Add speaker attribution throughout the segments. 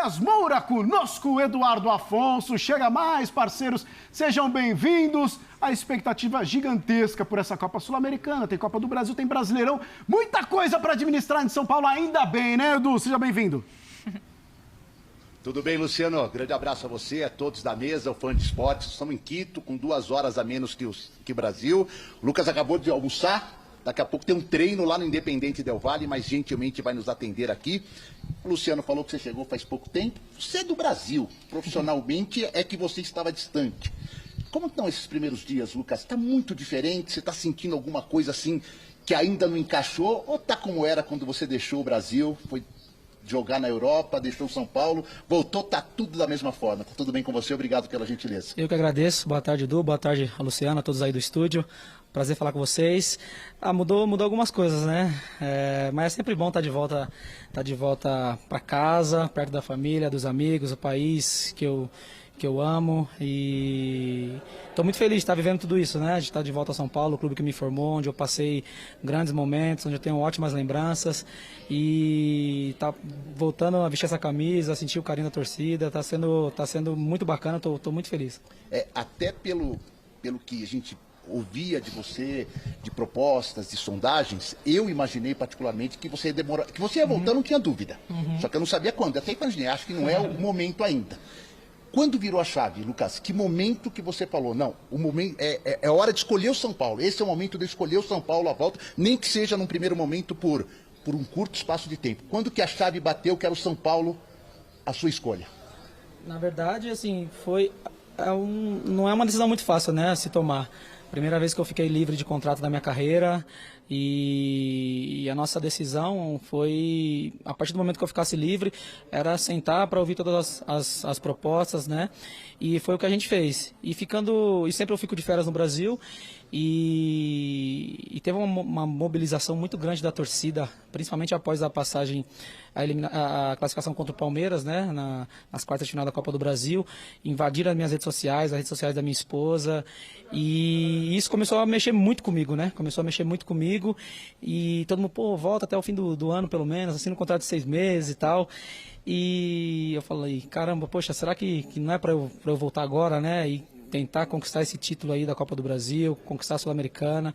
Speaker 1: Lucas Moura conosco, Eduardo Afonso, chega mais, parceiros, sejam bem-vindos. A expectativa gigantesca por essa Copa Sul-Americana, tem Copa do Brasil, tem Brasileirão, muita coisa para administrar em São Paulo, ainda bem, né, Edu? Seja bem-vindo.
Speaker 2: Tudo bem, Luciano? Grande abraço a você, a todos da mesa, o fã de esportes. Estamos em Quito, com 2 horas a menos que o Brasil. O Lucas acabou de almoçar. Daqui a pouco tem um treino lá no Independente Del Valle, mas gentilmente vai nos atender aqui. O Luciano falou que você chegou faz pouco tempo. Você é do Brasil. Profissionalmente é que você estava distante. Como estão esses primeiros dias, Lucas? Está muito diferente? Você está sentindo alguma coisa assim que ainda não encaixou? Ou está como era quando você deixou o Brasil, foi jogar na Europa, deixou São Paulo, voltou, tá tudo da mesma forma. Tá tudo bem com você? Obrigado pela gentileza.
Speaker 3: Eu que agradeço. Boa tarde, Edu. Boa tarde a Luciana, a todos aí do estúdio. Prazer falar com vocês. Mudou algumas coisas, né? Mas é sempre bom estar de volta para casa, perto da família, dos amigos, do país que eu amo, e estou muito feliz de estar vivendo tudo isso, né? De estar de volta a São Paulo, o clube que me formou, onde eu passei grandes momentos, onde eu tenho ótimas lembranças, e tá voltando a vestir essa camisa, a sentir o carinho da torcida, tá sendo muito bacana, estou muito feliz.
Speaker 2: Até pelo que a gente ouvia de você, de propostas, de sondagens, eu imaginei particularmente que você ia voltar, não tinha dúvida. Só que eu não sabia quando, até imaginei, acho que não é o momento ainda. Quando virou a chave, Lucas, que momento que você falou, não, o momento é hora de escolher o São Paulo, esse é o momento de escolher o São Paulo à volta, nem que seja num primeiro momento por um curto espaço de tempo. Quando que a chave bateu que era o São Paulo a sua escolha?
Speaker 3: Na verdade, assim, não é uma decisão muito fácil, né, a se tomar. Primeira vez que eu fiquei livre de contrato da minha carreira, e a nossa decisão foi, a partir do momento que eu ficasse livre, era sentar para ouvir todas as propostas, né? E foi o que a gente fez. E sempre eu fico de férias no Brasil, e teve uma mobilização muito grande da torcida, principalmente após a passagem, a classificação contra o Palmeiras, né, nas quartas de final da Copa do Brasil. Invadiram as minhas redes sociais, as redes sociais da minha esposa, e isso começou a mexer muito comigo, né? E todo mundo, volta até o fim do ano pelo menos, assina um contrato de 6 meses e tal. E eu falei, caramba, poxa, será que não é para eu voltar agora, né? E tentar conquistar esse título aí da Copa do Brasil, conquistar a Sul-Americana.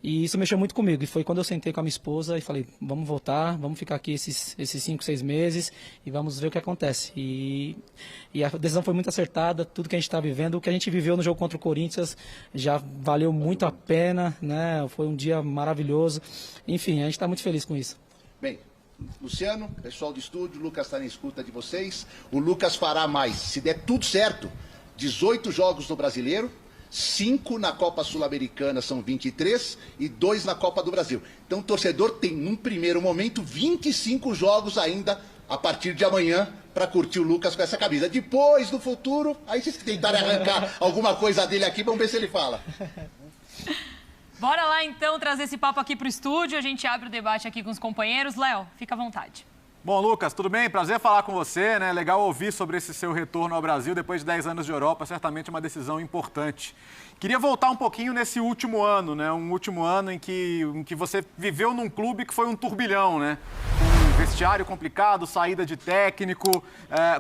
Speaker 3: E isso mexeu muito comigo. E foi quando eu sentei com a minha esposa e falei, vamos voltar, vamos ficar aqui esses 5, 6 meses e vamos ver o que acontece. E a decisão foi muito acertada, tudo que a gente está vivendo, o que a gente viveu no jogo contra o Corinthians já valeu muito a pena, né? Foi um dia maravilhoso. Enfim, a gente está muito feliz com isso.
Speaker 2: Bem, Luciano, pessoal do estúdio, o Lucas está na escuta de vocês. O Lucas fará mais, se der tudo certo, 18 jogos no Brasileiro, 5 na Copa Sul-Americana, são 23, e 2 na Copa do Brasil. Então o torcedor tem, num primeiro momento, 25 jogos ainda a partir de amanhã para curtir o Lucas com essa camisa. Depois, no futuro, aí vocês tentarem arrancar alguma coisa dele aqui, vamos ver se ele fala.
Speaker 4: Bora lá, então, trazer esse papo aqui para o estúdio. A gente abre o debate aqui com os companheiros. Léo, fica à vontade.
Speaker 5: Bom, Lucas, tudo bem? Prazer falar com você, né? Legal ouvir sobre esse seu retorno ao Brasil depois de 10 anos de Europa, certamente uma decisão importante. Queria voltar um pouquinho nesse último ano, né? Um último ano em que você viveu num clube que foi um turbilhão, né? Um vestiário complicado, saída de técnico.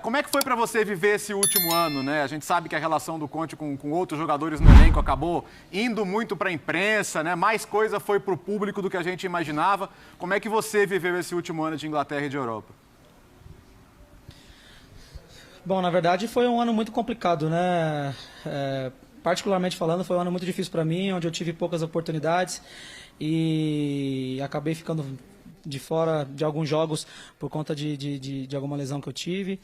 Speaker 5: Como é que foi para você viver esse último ano, né? A gente sabe que a relação do Conte com outros jogadores no elenco acabou indo muito para a imprensa, né? Mais coisa foi para o público do que a gente imaginava. Como é que você viveu esse último ano de Inglaterra e de Europa?
Speaker 3: Bom, na verdade foi um ano muito complicado, né? Particularmente falando, foi um ano muito difícil para mim, onde eu tive poucas oportunidades e acabei ficando de fora de alguns jogos por conta de alguma lesão que eu tive.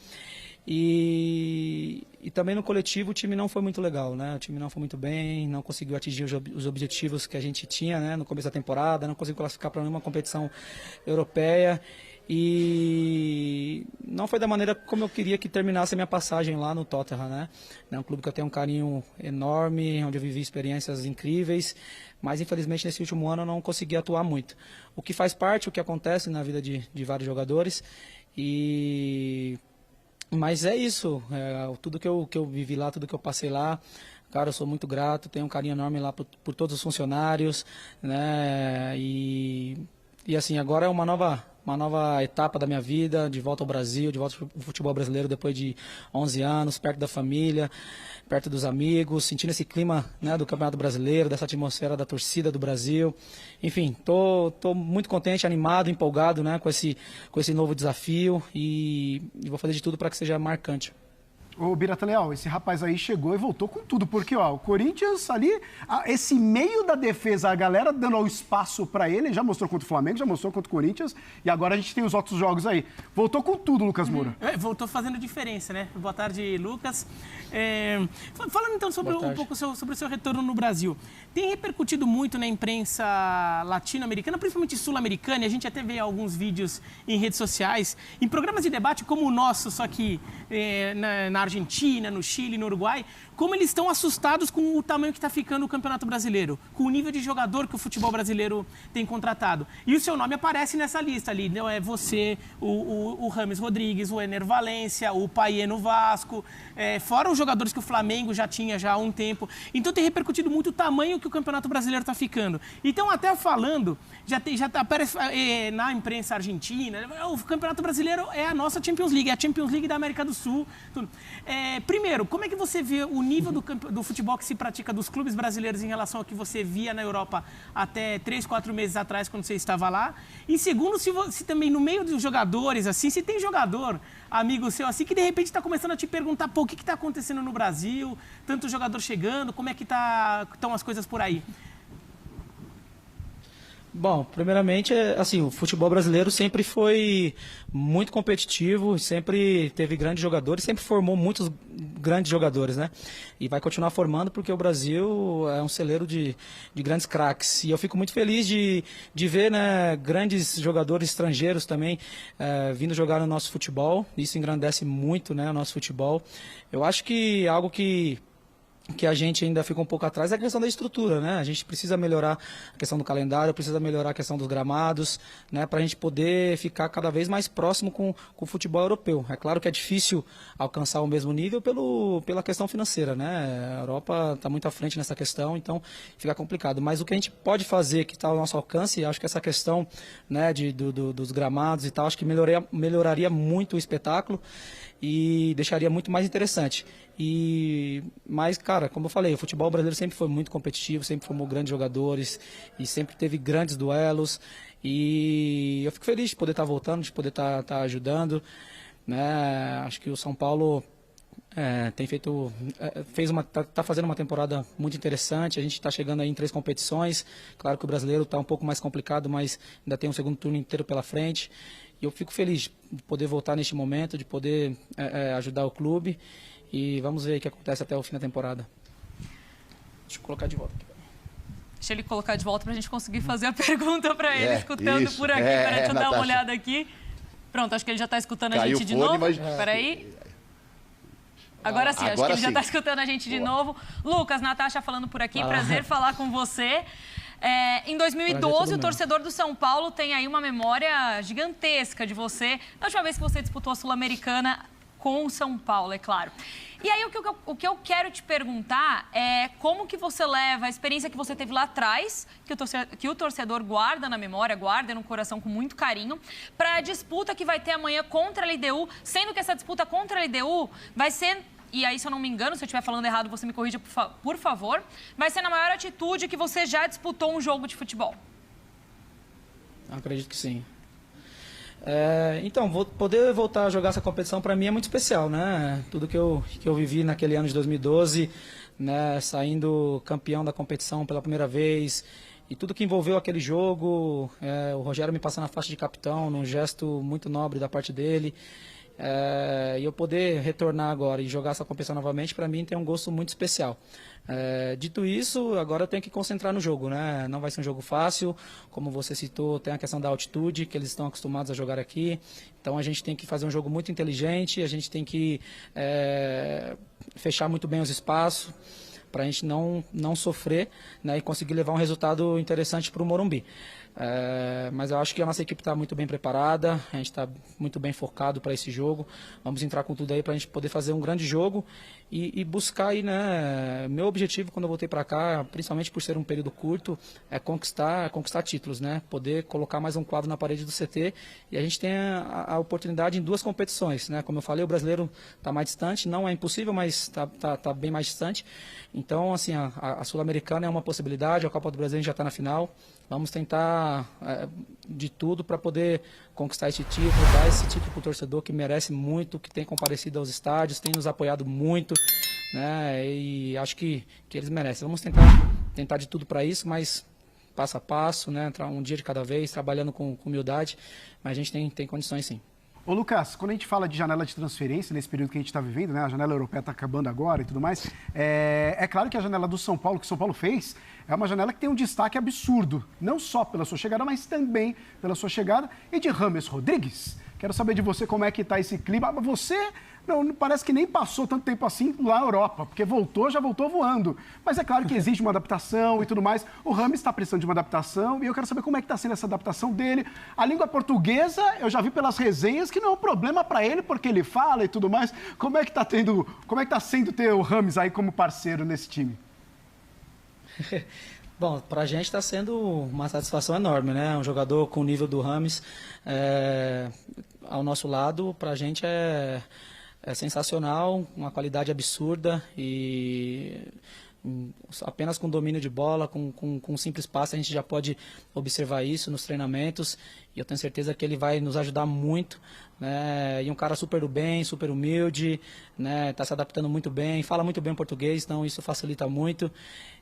Speaker 3: E também no coletivo o time não foi muito legal, né? O time não foi muito bem, não conseguiu atingir os objetivos que a gente tinha, né, no começo da temporada, não conseguiu classificar para nenhuma competição europeia. E não foi da maneira como eu queria que terminasse a minha passagem lá no Tottenham, né? É um clube que eu tenho um carinho enorme, onde eu vivi experiências incríveis, mas infelizmente nesse último ano eu não consegui atuar muito. O que faz parte, o que acontece na vida de vários jogadores, mas é isso, tudo que eu vivi lá, tudo que eu passei lá, cara, eu sou muito grato, tenho um carinho enorme lá por todos os funcionários, né? E assim, agora é uma nova uma nova etapa da minha vida, de volta ao Brasil, de volta ao futebol brasileiro depois de 11 anos, perto da família, perto dos amigos, sentindo esse clima, né, do Campeonato Brasileiro, dessa atmosfera da torcida do Brasil. Enfim, tô muito contente, animado, empolgado, né, com esse novo desafio e vou fazer de tudo para que seja marcante.
Speaker 1: Ô, Birata Leal, esse rapaz aí chegou e voltou com tudo, porque ó, o Corinthians ali, esse meio da defesa, a galera dando o espaço para ele, já mostrou contra o Flamengo, já mostrou contra o Corinthians, e agora a gente tem os outros jogos aí. Voltou com tudo, Lucas Moura.
Speaker 6: Voltou fazendo diferença, né? Boa tarde, Lucas. Falando então sobre um pouco sobre o seu retorno no Brasil, tem repercutido muito na imprensa latino-americana, principalmente sul-americana, e a gente até vê alguns vídeos em redes sociais, em programas de debate como o nosso, só que na Argentina, no Chile, no Uruguai, como eles estão assustados com o tamanho que está ficando o Campeonato Brasileiro, com o nível de jogador que o futebol brasileiro tem contratado. E o seu nome aparece nessa lista ali, não é você, o Rames Rodrigues, o Ener Valencia, o Payet no Vasco, fora os jogadores que o Flamengo já tinha já há um tempo. Então tem repercutido muito o tamanho que o Campeonato Brasileiro está ficando. Então até falando, já aparece na imprensa argentina, o Campeonato Brasileiro é a nossa Champions League, é a Champions League da América do Sul. Tudo. Primeiro, como é que você vê o nível do futebol que se pratica dos clubes brasileiros em relação ao que você via na Europa até 3, 4 meses atrás, quando você estava lá? E segundo, se também no meio dos jogadores, assim, se tem jogador, amigo seu, assim, que de repente está começando a te perguntar, pô, o que está acontecendo no Brasil? Tanto jogador chegando, como é que estão as coisas por aí?
Speaker 3: Bom, primeiramente, assim, o futebol brasileiro sempre foi muito competitivo, sempre teve grandes jogadores, sempre formou muitos grandes jogadores, né? E vai continuar formando porque o Brasil é um celeiro de grandes craques. E eu fico muito feliz de ver, né, grandes jogadores estrangeiros também vindo jogar no nosso futebol. Isso engrandece muito, né, o nosso futebol. Eu acho que algo que a gente ainda fica um pouco atrás é a questão da estrutura, né? A gente precisa melhorar a questão do calendário, precisa melhorar a questão dos gramados, né? Para a gente poder ficar cada vez mais próximo com o futebol europeu. É claro que é difícil alcançar o mesmo nível pela questão financeira, né? A Europa está muito à frente nessa questão, então fica complicado. Mas o que a gente pode fazer, que está ao nosso alcance, acho que essa questão, né, dos gramados e tal, acho que melhoraria muito o espetáculo e deixaria muito mais interessante. Mas, cara, como eu falei, o futebol brasileiro sempre foi muito competitivo, sempre formou grandes jogadores e sempre teve grandes duelos. E eu fico feliz de poder estar voltando, de poder estar ajudando, né? Acho que o São Paulo tá fazendo uma temporada muito interessante. A gente está chegando aí em 3 competições. Claro que o brasileiro está um pouco mais complicado, mas ainda tem um segundo turno inteiro pela frente. E eu fico feliz de poder voltar neste momento, de poder ajudar o clube. E vamos ver o que acontece até o fim da temporada. Deixa eu colocar de volta aqui.
Speaker 4: Deixa ele colocar de volta para a gente conseguir fazer a pergunta para ele, escutando isso. Por aqui. Peraí, deixa eu dar uma olhada aqui. Pronto, acho que ele já está escutando a gente de novo. Peraí. Agora sim, acho que ele já está escutando a gente de novo. Lucas, Natasha falando por aqui, prazer falar com você. Em 2012, o torcedor do São Paulo tem aí uma memória gigantesca de você. Na última vez que você disputou a Sul-Americana com o São Paulo, é claro. E aí o que eu quero te perguntar é como que você leva a experiência que você teve lá atrás, que o torcedor guarda na memória, guarda no coração com muito carinho, para a disputa que vai ter amanhã contra a LDU, sendo que essa disputa contra a LDU vai ser... E aí, se eu não me engano, se eu estiver falando errado, você me corrija, por favor. Vai ser na maior atitude que você já disputou um jogo de futebol.
Speaker 3: Acredito que sim. Então, poder voltar a jogar essa competição para mim é muito especial, né? Tudo que eu vivi naquele ano de 2012, né? Saindo campeão da competição pela primeira vez, e tudo que envolveu aquele jogo, o Rogério me passando a faixa de capitão, num gesto muito nobre da parte dele. E eu poder retornar agora e jogar essa competição novamente, para mim tem um gosto muito especial. Dito isso, agora eu tenho que concentrar no jogo, né? Não vai ser um jogo fácil, como você citou, tem a questão da altitude, que eles estão acostumados a jogar aqui. Então a gente tem que fazer um jogo muito inteligente, a gente tem que fechar muito bem os espaços, para a gente não sofrer, né, e conseguir levar um resultado interessante para o Morumbi. Mas eu acho que a nossa equipe está muito bem preparada, a gente está muito bem focado para esse jogo. Vamos entrar com tudo aí para a gente poder fazer um grande jogo e buscar aí, né? Meu objetivo quando eu voltei para cá, principalmente por ser um período curto, é conquistar títulos, né? Poder colocar mais um quadro na parede do CT, e a gente tem a oportunidade em 2 competições, né? Como eu falei, o brasileiro está mais distante, não é impossível, mas tá bem mais distante. Então, assim, a Sul-Americana é uma possibilidade, a Copa do Brasil a gente já está na final. Vamos tentar de tudo para poder conquistar esse título, dar esse título para o torcedor que merece muito, que tem comparecido aos estádios, tem nos apoiado muito, né? E acho que eles merecem. Vamos tentar de tudo para isso, mas passo a passo, né? Um dia de cada vez, trabalhando com humildade, mas a gente tem condições sim.
Speaker 1: Ô Lucas, quando a gente fala de janela de transferência, nesse período que a gente está vivendo, né, a janela europeia está acabando agora e tudo mais, é claro que a janela do São Paulo, que o São Paulo fez, é uma janela que tem um destaque absurdo, não só pela sua chegada, mas também pela sua chegada e de James Rodrigues. Quero saber de você como é que está esse clima. Você não parece que nem passou tanto tempo assim lá na Europa, porque já voltou voando. Mas é claro que exige uma adaptação e tudo mais. O James está precisando de uma adaptação e eu quero saber como é que está sendo essa adaptação dele. A língua portuguesa, eu já vi pelas resenhas que não é um problema para ele, porque ele fala e tudo mais. Como é que está sendo ter o James aí como parceiro nesse time?
Speaker 3: Bom, para a gente está sendo uma satisfação enorme, né? Um jogador com o nível do James ao nosso lado, para a gente é sensacional, uma qualidade absurda e apenas com domínio de bola, com um simples passe, a gente já pode observar isso nos treinamentos e eu tenho certeza que ele vai nos ajudar muito, né? E um cara super do bem, super humilde, né? Tá se adaptando muito bem, fala muito bem português, então isso facilita muito.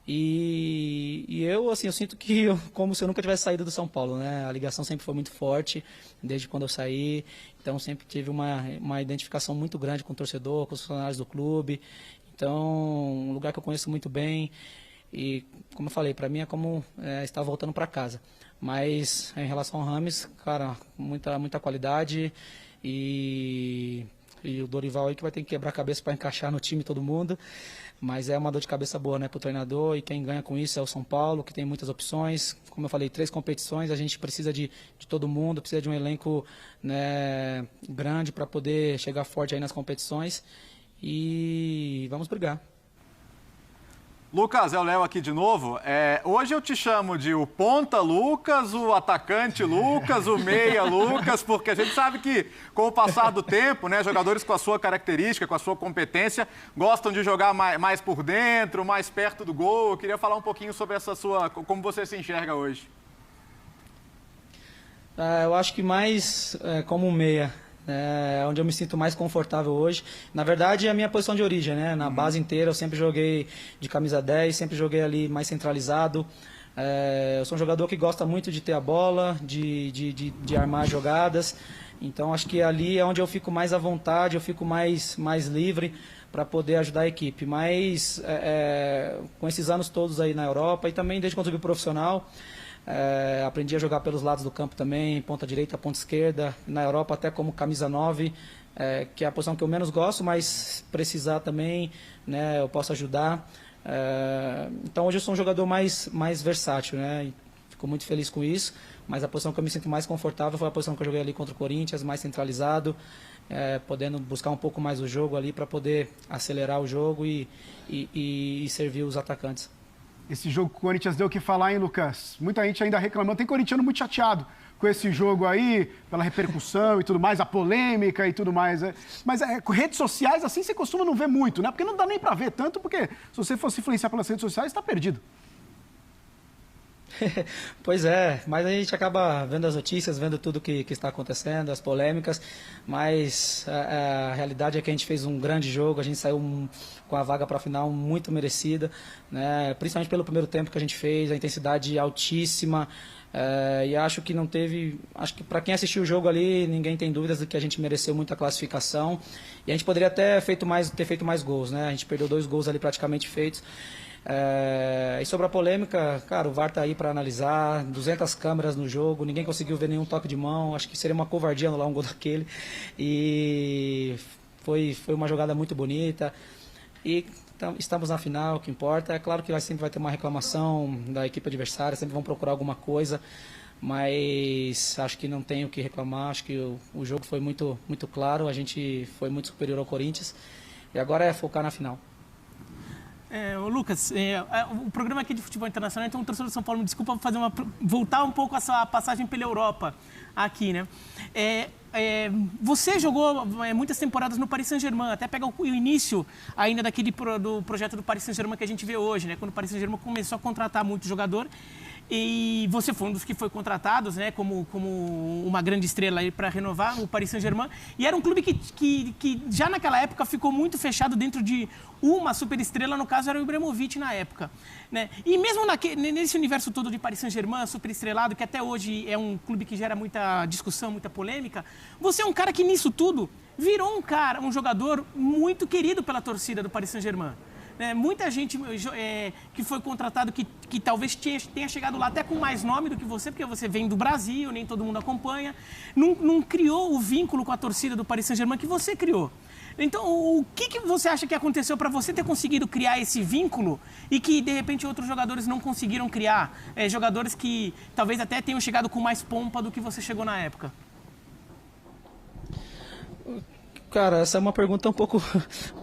Speaker 3: E eu, assim, eu sinto que como se eu nunca tivesse saído do São Paulo, né? A ligação sempre foi muito forte, desde quando eu saí, então sempre tive uma identificação muito grande com o torcedor, com os funcionários do clube. Então, um lugar que eu conheço muito bem e, como eu falei, para mim é como estar voltando para casa. Mas, em relação ao James, cara, muita qualidade e o Dorival aí que vai ter que quebrar a cabeça para encaixar no time todo mundo. Mas é uma dor de cabeça boa, né, para o treinador, e quem ganha com isso é o São Paulo, que tem muitas opções. Como eu falei, 3 competições, a gente precisa de todo mundo, precisa de um elenco, né, grande para poder chegar forte aí nas competições. E vamos brigar.
Speaker 5: Lucas, é o Léo aqui de novo. Hoje eu te chamo de o ponta Lucas, o atacante Lucas, o meia Lucas, porque a gente sabe que com o passar do tempo, né, jogadores com a sua característica, com a sua competência, gostam de jogar mais por dentro, mais perto do gol. Eu queria falar um pouquinho sobre como você se enxerga hoje.
Speaker 3: Eu acho que mais como um meia. Onde eu me sinto mais confortável hoje. Na verdade, é a minha posição de origem, né? Na base inteira, eu sempre joguei de camisa 10, sempre joguei ali mais centralizado. Eu sou um jogador que gosta muito de ter a bola, de armar jogadas. Então, acho que ali é onde eu fico mais à vontade, eu fico mais livre para poder ajudar a equipe. Mas, com esses anos todos aí na Europa e também desde quando eu subi profissional, aprendi a jogar pelos lados do campo também, ponta direita, ponta esquerda, na Europa até como camisa 9, que é a posição que eu menos gosto, mas precisar também, né, eu posso ajudar. Então hoje eu sou um jogador mais versátil, né, e fico muito feliz com isso, mas a posição que eu me sinto mais confortável foi a posição que eu joguei ali contra o Corinthians, mais centralizado, podendo buscar um pouco mais o jogo ali para poder acelerar o jogo e servir os atacantes.
Speaker 1: Esse jogo que o Corinthians deu o que falar, hein, Lucas? Muita gente ainda reclamando. Tem corintiano muito chateado com esse jogo aí, pela repercussão e tudo mais, a polêmica e tudo mais. Mas com redes sociais, assim, você costuma não ver muito, né? Porque não dá nem pra ver tanto, porque se você fosse influenciar pelas redes sociais, tá perdido.
Speaker 3: Pois é, mas a gente acaba vendo as notícias, vendo tudo que está acontecendo, as polêmicas, mas a realidade é que a gente fez um grande jogo, a gente saiu com a vaga para a final muito merecida, né? Principalmente pelo primeiro tempo que a gente fez, a intensidade altíssima, e acho que para quem assistiu o jogo ali, ninguém tem dúvidas de que a gente mereceu muito a classificação, e a gente poderia ter feito mais gols, né? A gente perdeu 2 gols ali praticamente feitos. E sobre a polêmica, cara, o VAR tá aí para analisar, 200 câmeras no jogo, ninguém conseguiu ver nenhum toque de mão, acho que seria uma covardia anular um gol daquele, e foi uma jogada muito bonita, e estamos na final, o que importa. É claro que sempre vai ter uma reclamação da equipe adversária, sempre vão procurar alguma coisa, mas acho que não tenho o que reclamar, acho que o jogo foi muito claro, a gente foi muito superior ao Corinthians e agora é focar na final.
Speaker 6: Lucas, o programa aqui de futebol internacional, então o torcedor de São Paulo, me desculpa voltar um pouco a sua passagem pela Europa aqui, né? Você jogou muitas temporadas no Paris Saint-Germain, até pega o início ainda do projeto do Paris Saint-Germain que a gente vê hoje, né? Quando o Paris Saint-Germain começou a contratar muito jogador. E você foi um dos que foi contratados, né, como uma grande estrela para renovar o Paris Saint-Germain. E era um clube que já naquela época ficou muito fechado dentro de uma superestrela, no caso era o Ibrahimovic na época, né? E mesmo nesse universo todo de Paris Saint-Germain, superestrelado, que até hoje é um clube que gera muita discussão, muita polêmica, você é um cara que nisso tudo virou um jogador muito querido pela torcida do Paris Saint-Germain. Muita gente que foi contratado, que talvez tenha chegado lá até com mais nome do que você, porque você vem do Brasil, nem todo mundo acompanha, não criou o vínculo com a torcida do Paris Saint-Germain que você criou. Então, o que você acha que aconteceu para você ter conseguido criar esse vínculo e que, de repente, outros jogadores não conseguiram criar? Jogadores que talvez até tenham chegado com mais pompa do que você chegou na época.
Speaker 3: Cara, essa é uma pergunta um pouco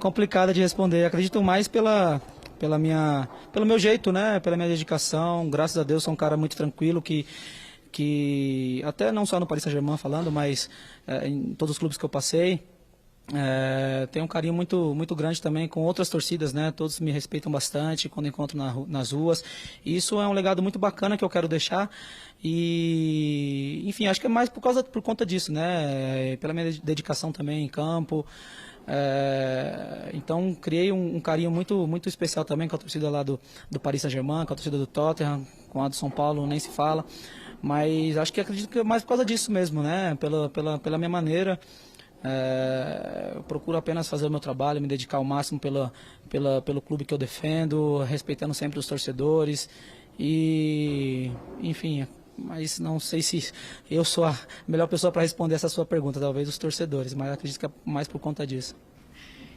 Speaker 3: complicada de responder. Acredito mais pelo meu jeito, né? Pela minha dedicação. Graças a Deus sou um cara muito tranquilo que até não só no Paris Saint-Germain falando, mas em todos os clubes que eu passei, tenho um carinho muito grande também com outras torcidas, né? Todos me respeitam bastante quando encontro nas ruas. E isso é um legado muito bacana que eu quero deixar. E, enfim, acho que é mais por conta disso, né? Pela minha dedicação também em campo. Então, criei um carinho muito especial também com a torcida lá do Paris Saint-Germain, com a torcida do Tottenham, com a do São Paulo, nem se fala. Mas acredito que é mais por causa disso mesmo, né? Pela minha maneira. Eu procuro apenas fazer o meu trabalho, me dedicar ao máximo pelo clube que eu defendo, respeitando sempre os torcedores. E, enfim, mas não sei se eu sou a melhor pessoa para responder essa sua pergunta, talvez os torcedores, mas acredito que é mais por conta disso.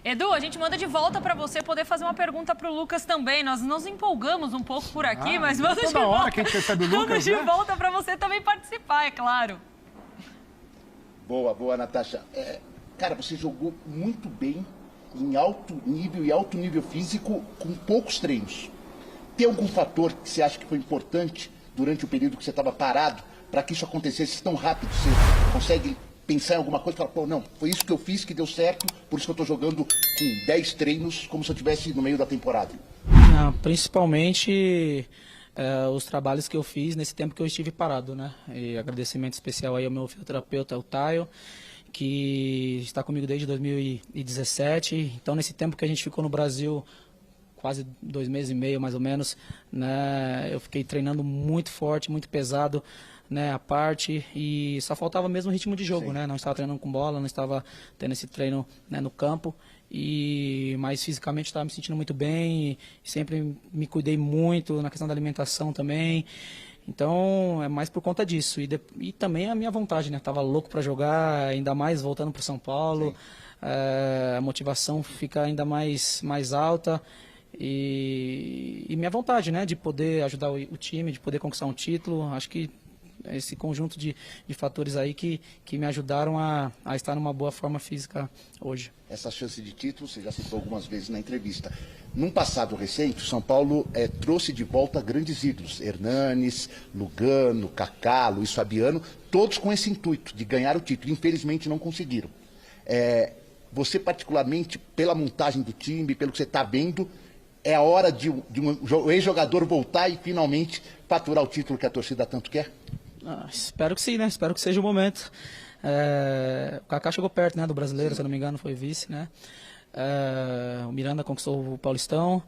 Speaker 4: Edu, a gente manda de volta para você poder fazer uma pergunta para o Lucas também. Nós nos empolgamos um pouco por aqui, mas manda de volta.
Speaker 1: Hora que a gente recebe o Lucas,
Speaker 4: vamos de volta para você também participar, é claro.
Speaker 2: Boa, Natasha. Cara, você jogou muito bem em alto nível e alto nível físico com poucos treinos. Tem algum fator que você acha que foi importante durante o período que você estava parado para que isso acontecesse tão rápido? Você consegue pensar em alguma coisa e falar, pô, não, foi isso que eu fiz que deu certo, por isso que eu estou jogando com 10 treinos como se eu estivesse no meio da temporada?
Speaker 3: Principalmente os trabalhos que eu fiz nesse tempo que eu estive parado, né? E agradecimento especial aí ao meu fisioterapeuta, o Taio, que está comigo desde 2017. Então, nesse tempo que a gente ficou no Brasil, quase 2 meses e meio, mais ou menos, né, eu fiquei treinando muito forte, muito pesado, né, a parte, e só faltava mesmo o ritmo de jogo, né? Não estava treinando com bola, não estava tendo esse treino, né, no campo, mas fisicamente estava me sentindo muito bem, e sempre me cuidei muito na questão da alimentação também. Então, é mais por conta disso. E também a minha vontade, né? Tava louco para jogar, ainda mais voltando para São Paulo. A motivação fica ainda mais alta. E minha vontade, né? De poder ajudar o time, de poder conquistar um título. Acho que esse conjunto de fatores aí que me ajudaram a estar numa boa forma física hoje.
Speaker 2: Essa chance de título, você já citou algumas vezes na entrevista. Num passado recente, o São Paulo trouxe de volta grandes ídolos. Hernanes, Lugano, Kaká, Luiz Fabiano, todos com esse intuito de ganhar o título. Infelizmente não conseguiram. Você particularmente, pela montagem do time, pelo que você está vendo, é a hora de um ex-jogador voltar e finalmente faturar o título que a torcida tanto quer?
Speaker 3: Espero que sim, né? Espero que seja o momento. O Kaká chegou perto, né, do brasileiro, se eu não me engano, foi vice, né? O Miranda conquistou o Paulistão,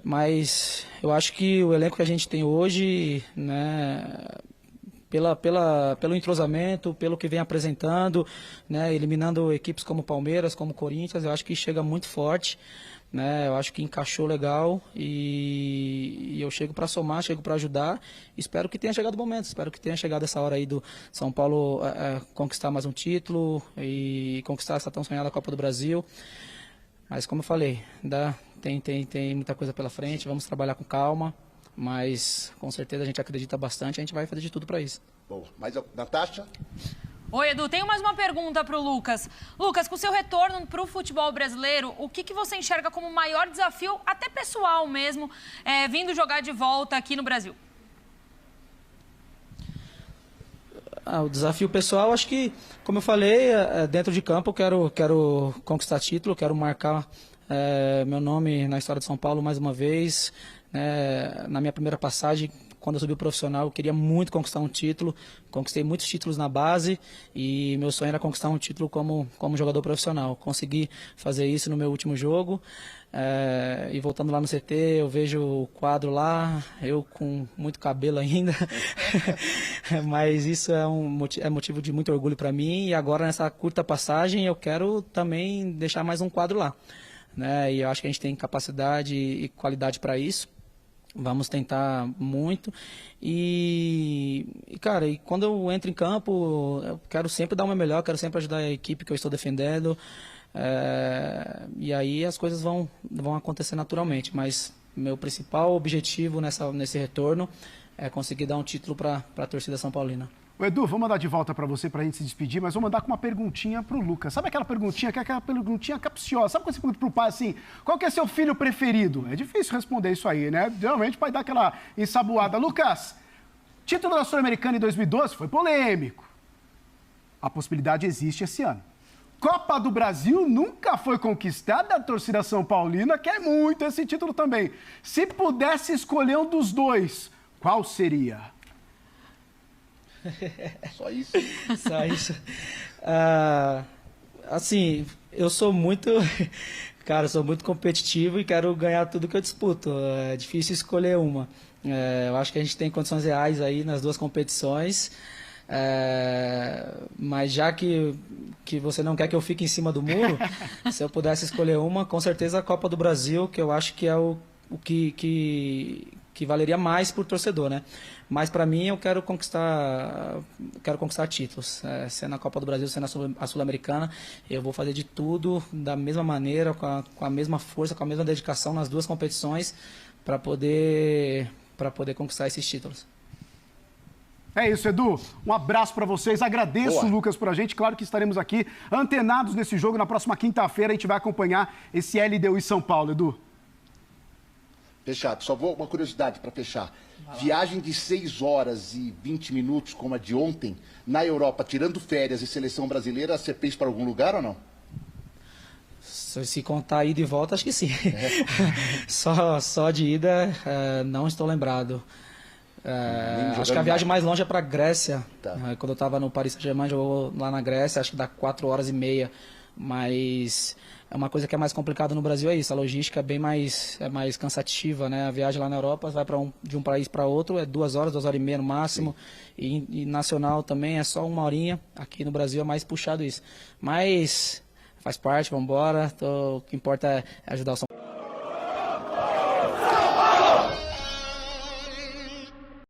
Speaker 3: mas eu acho que o elenco que a gente tem hoje, né, pelo entrosamento, pelo que vem apresentando, né, eliminando equipes como Palmeiras, como Corinthians, eu acho que chega muito forte. Né, eu acho que encaixou legal e eu chego para somar, chego para ajudar. Espero que tenha chegado o momento, espero que tenha chegado essa hora aí do São Paulo conquistar mais um título e conquistar essa tão sonhada Copa do Brasil. Mas como eu falei, tem muita coisa pela frente, vamos trabalhar com calma, mas com certeza a gente acredita bastante, a gente vai fazer de tudo para isso.
Speaker 2: Boa. Mas, Natasha?
Speaker 4: Oi, Edu. Tenho mais uma pergunta para o Lucas. Lucas, com o seu retorno para o futebol brasileiro, o que você enxerga como o maior desafio, até pessoal mesmo, vindo jogar de volta aqui no Brasil?
Speaker 3: O desafio pessoal, acho que, como eu falei, dentro de campo eu quero conquistar título, quero marcar meu nome na história de São Paulo mais uma vez. Na minha primeira passagem, quando eu subi o profissional, eu queria muito conquistar um título. Conquistei muitos títulos na base e meu sonho era conquistar um título como jogador profissional. Consegui fazer isso no meu último jogo. E voltando lá no CT, eu vejo o quadro lá, eu com muito cabelo ainda. Mas isso é motivo de muito orgulho para mim. E agora, nessa curta passagem, eu quero também deixar mais um quadro lá. E eu acho que a gente tem capacidade e qualidade para isso. Vamos tentar muito cara, quando eu entro em campo, eu quero sempre dar o meu melhor, quero sempre ajudar a equipe que eu estou defendendo, e aí as coisas vão acontecer naturalmente, mas meu principal objetivo nesse retorno é conseguir dar um título para a torcida São Paulina.
Speaker 1: O Edu, vou mandar de volta para você para a gente se despedir, mas vou mandar com uma perguntinha para o Lucas. Sabe aquela perguntinha que é aquela perguntinha capciosa? Sabe quando você pergunta para o pai assim, qual que é seu filho preferido? É difícil responder isso aí, né? Geralmente o pai dá aquela ensaboada. Lucas, título da Sul-Americana em 2012 foi polêmico. A possibilidade existe esse ano. Copa do Brasil nunca foi conquistada, a torcida São Paulina quer muito esse título também. Se pudesse escolher um dos dois, qual seria?
Speaker 2: Só isso?
Speaker 3: Só isso. Assim, eu sou muito... Cara, eu sou muito competitivo e quero ganhar tudo que eu disputo. É difícil escolher uma. Eu acho que a gente tem condições reais aí nas duas competições. Mas já que você não quer que eu fique em cima do muro, se eu pudesse escolher uma, com certeza a Copa do Brasil, que eu acho que é o que valeria mais por torcedor, né? Mas para mim eu quero conquistar títulos. Sendo a Copa do Brasil, sendo a Sul-Americana, eu vou fazer de tudo da mesma maneira, com a mesma força, com a mesma dedicação nas duas competições para poder conquistar esses títulos.
Speaker 1: É isso, Edu. Um abraço para vocês. Agradeço, Lucas, por a gente. Claro que estaremos aqui antenados nesse jogo. Na próxima quinta-feira a gente vai acompanhar esse LDU em São Paulo, Edu.
Speaker 2: Fechado. Só vou uma curiosidade para fechar. Viagem de 6 horas e 20 minutos, como a de ontem, na Europa, tirando férias e seleção brasileira, você fez para algum lugar ou não?
Speaker 3: Se contar ida e volta, acho que sim. Só de ida, não estou lembrado. Acho que a viagem mais longe é para a Grécia. Tá. Quando eu estava no Paris Saint-Germain, eu vou lá na Grécia, acho que dá 4 horas e meia. Mas é uma coisa que é mais complicada no Brasil, é isso. A logística é mais cansativa, né? A viagem lá na Europa, vai de um país para outro, é 2 horas, 2 horas e meia no máximo. E nacional também é só 1 horinha. Aqui no Brasil é mais puxado isso. Mas faz parte, vamos embora. O que importa é ajudar o São Paulo.